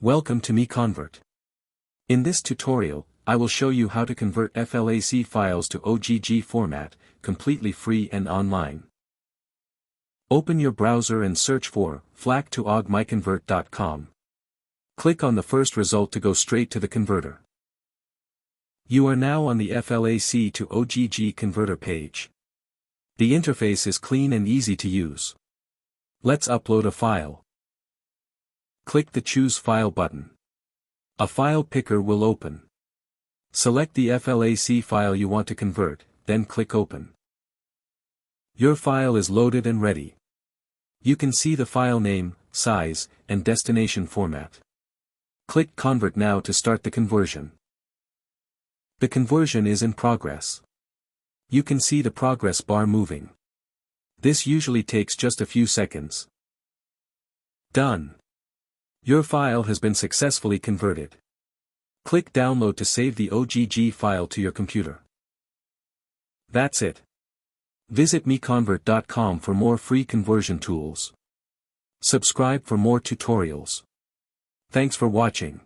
Welcome to MiConvert. In this tutorial, I will show you how to convert FLAC files to OGG format, completely free and online. Open your browser and search for FLAC to OGG MiConvert.com. Click on the first result to go straight to the converter. You are now on the FLAC to OGG converter page. The interface is clean and easy to use. Let's upload a file. Click the Choose File button. A file picker will open. Select the FLAC file you want to convert, then click Open. Your file is loaded and ready. You can see the file name, size, and destination format. Click Convert now to start the conversion. The conversion is in progress. You can see the progress bar moving. This usually takes just a few seconds. Done. Your file has been successfully converted. Click Download to save the OGG file to your computer. That's it. Visit MiConvert.com for more free conversion tools. Subscribe for more tutorials. Thanks for watching.